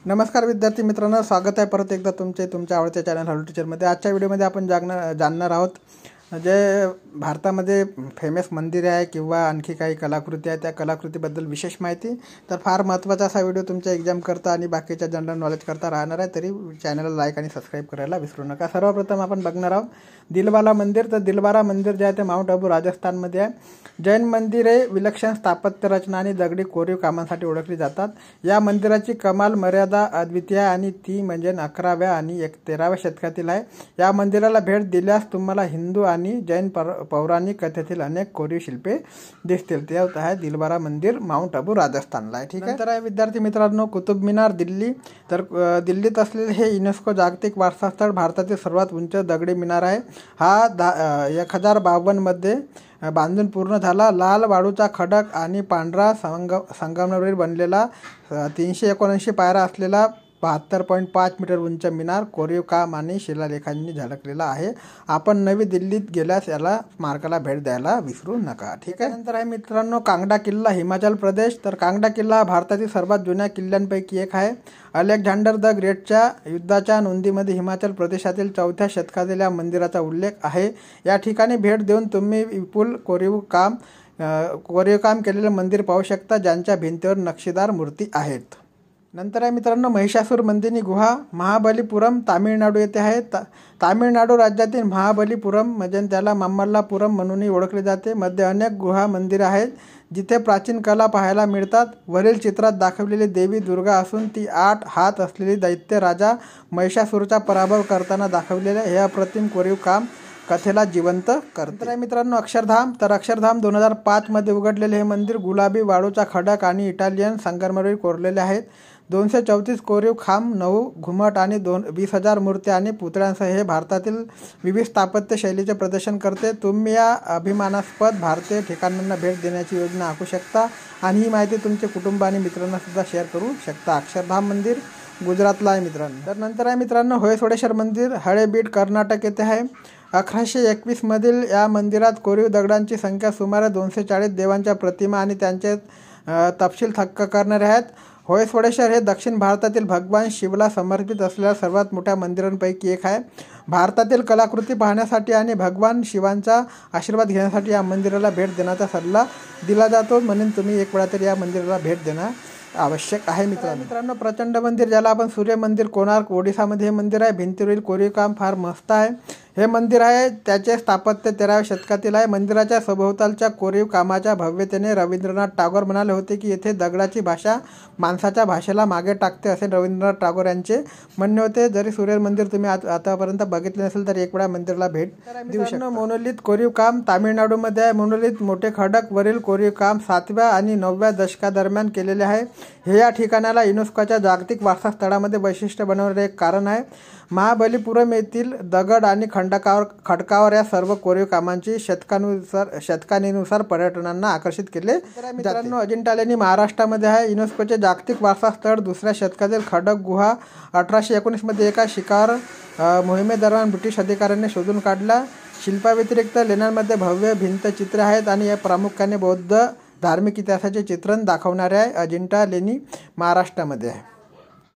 नमस्कार विद्यार्थी मित्रांनो, स्वागत आहे परत एकदा तुमच्या आवडत्या चॅनल हॅलो टीचरमध्ये। आजच्या व्हिडिओमध्ये आपण जाणणार आहोत जे भारतामध्ये फेमस मंदिर आहे किंवा आणखी काही कलाकृती आहे त्या कलाकृतीबद्दल विशेष माहिती। तर फार महत्त्वाचा असा व्हिडिओ तुमच्या एक्झाम करता आणि बाकीच्या जनरल नॉलेज करता राहणार आहे, तरी चॅनलला लाईक आणि सबस्क्राईब करायला विसरू नका। सर्वप्रथम आपण बघणार आहोत दिलवाला मंदिर। तर दिलवाला मंदिर जे आहे ते माउंट आबू राजस्थानमध्ये आहे। जैन मंदिरे विलक्षण स्थापत्य रचना आणि दगडी कोरीव कामांसाठी ओळखली जातात। या मंदिराची कमाल मर्यादा अद्वितीय आणि ती म्हणजे 11व्या आणि 13व्या शतकातील आहे। या मंदिराला भेट दिल्यास तुम्हाला हिंदू आणि जैन पौराणिक कथेतील अनेक कोरीव शिल्पे दिसतील। ते आहे दिलवारा मंदिर, माउंट आबू राजस्थानला आहे। ठीक आहे। नंतर आहे विद्यार्थी मित्रांनो कुतुब मिनार दिल्ली। तर दिल्लीत असलेले हे युनेस्को जागतिक वारसा स्थळ भारतातील सर्वात उंच दगडी मिनार आहे। हा 1052 मध्ये बांधून पूर्ण झाला। लाल वाळूचा खडक आणि पांढरा संगमरवरी बनलेला 379 पायऱ्या असलेला 72.5 मीटर उंच मिनार कोरीव काम आणि शिलालेखांनी झळकलेला आहे। आपण नवी दिल्लीत गेल्यास याला स्मारकाला भेट द्यायला विसरू नका। ठीक आहे। नंतर आहे मित्रांनो कांगडा किल्ला, हिमाचल प्रदेश। तर कांगडा किल्ला हा भारतातील सर्वात जुन्या किल्ल्यांपैकी एक आहे। अलेक्झांडर द ग्रेटच्या युद्धाच्या नोंदीमध्ये हिमाचल प्रदेशातील 4थ्या शतकातील या मंदिराचा उल्लेख आहे। या ठिकाणी भेट देऊन तुम्ही विपुल कोरीव काम केलेले मंदिर पाहू शकता, ज्यांच्या भिंतीवर नक्षीदार मूर्ती आहेत। नंतर आहे मित्रांनो महिषासूर मंदिनी गुहा, महाबलीपुरम तामिळनाडू येथे आहे। तामिळनाडू राज्यातील महाबलीपुरम म्हणजे त्याला मामल्लापुरम म्हणूनही ओळखले जाते मध्ये अनेक गुहा मंदिरे आहेत जिथे प्राचीन कला पाहायला मिळतात। वरील चित्रात दाखवलेली देवी दुर्गा असून ती 8 हात असलेली दैत्य राजा महिषासूरचा पराभव करताना दाखवलेले हे अप्रतिम कोरीव काम कथेला जिवंत करते। तर मित्रांनो अक्षरधाम। तर अक्षरधाम 2005 मध्ये उघडलेले हे मंदिर गुलाबी वाळूचा खडक आणि इटालियन संगमरवरी कोरलेले आहेत। 234 कोरीव खांब, 9 घुमट आणि 20,000 मूर्त्या आणि पुतळ्यांसह हे भारतातील विविध स्थापत्य शैलीचे प्रदर्शन करते। तुम्ही या अभिमानास्पद भारतीय ठिकाणांना भेट देण्याची योजना आखू शकता आणि ही माहिती तुमचे कुटुंब आणि मित्रांना सुद्धा शेअर करू शकता। अक्षरधाम मंदिर गुजरातला आहे मित्रांनो। तर नंतर आहे मित्रांनो होयसोडेश्वर मंदिर, हळेबीड कर्नाटक येथे आहे। 1121 मधील या मंदिरात कोरीव दगडांची संख्या सुमारे 240 देवांच्या प्रतिमा आणि त्यांचे तपशील थक्क करणारे आहेत। होयसोडेश्वर हे दक्षिण भारतातील भगवान शिवला समर्पित असलेल्या सर्वात मोठ्या मंदिरांपैकी एक आहे। भारतातील कलाकृती पाहण्यासाठी आणि भगवान शिवांचा आशीर्वाद घेण्यासाठी या मंदिराला भेट देण्याचा सल्ला दिला जातो, म्हणून तुम्ही एक वेळा तरी या मंदिराला भेट देणं आवश्यक आहे। मित्रांनो प्रचंड मंदिर, ज्याला आपण सूर्य मंदिर, कोणार्क ओडिसामध्ये हे मंदिर आहे। भिंतीवरील कोरीव काम फार मस्त आहे। हे मंदिर आहे त्याचे स्थापत्य 13व्या शतकातील आहे। मंदिराच्या सभोवतालच्या कोरीव कामाच्या भव्यतेने रवींद्रनाथ टागोर म्हणाले होते की येथे दगडाची भाषा माणसाच्या भाषेला मागे टाकते, असे रवींद्रनाथ टागोर यांचे म्हणणे होते। जरी सूर्य मंदिर तुम्ही आतापर्यंत बघितले नसेल तर एक वेळा मंदिराला भेट देऊ शकता। मोनोलिथ कोरीव काम तामिळनाडूमध्ये आहे। मोनोलिथ मोठे खडक वरील कोरीव काम 7व्या आणि 9व्या दशकादरम्यान केलेले आहे। हे या ठिकाणाला युनेस्कोच्या जागतिक वारसा स्थळामध्ये वैशिष्ट्य बनवणारे एक कारण आहे। महाबलीपुरम येथील दगड आणि खडकावर या सर्व कोरीव कामांची शतकानुसार पर्यटनांना आकर्षित केले मित्रांनो अजिंठा लेणी महाराष्ट्रामध्ये आहे। युनेस्कोचे जागतिक वारसा स्थळ 2ऱ्या शतकातील खडक गुहा 1819 मध्ये एका शिकार मोहिमेदरम्यान ब्रिटिश अधिकाऱ्यांनी शोधून काढला। शिल्पाव्यतिरिक्त लेण्यांमध्ये भव्य भिंतचित्रे आहेत आणि हे प्रामुख्याने बौद्ध धार्मिक इतिहासाचे चित्रण दाखवणारे आहे। अजिंठा लेणी महाराष्ट्रामध्ये आहे।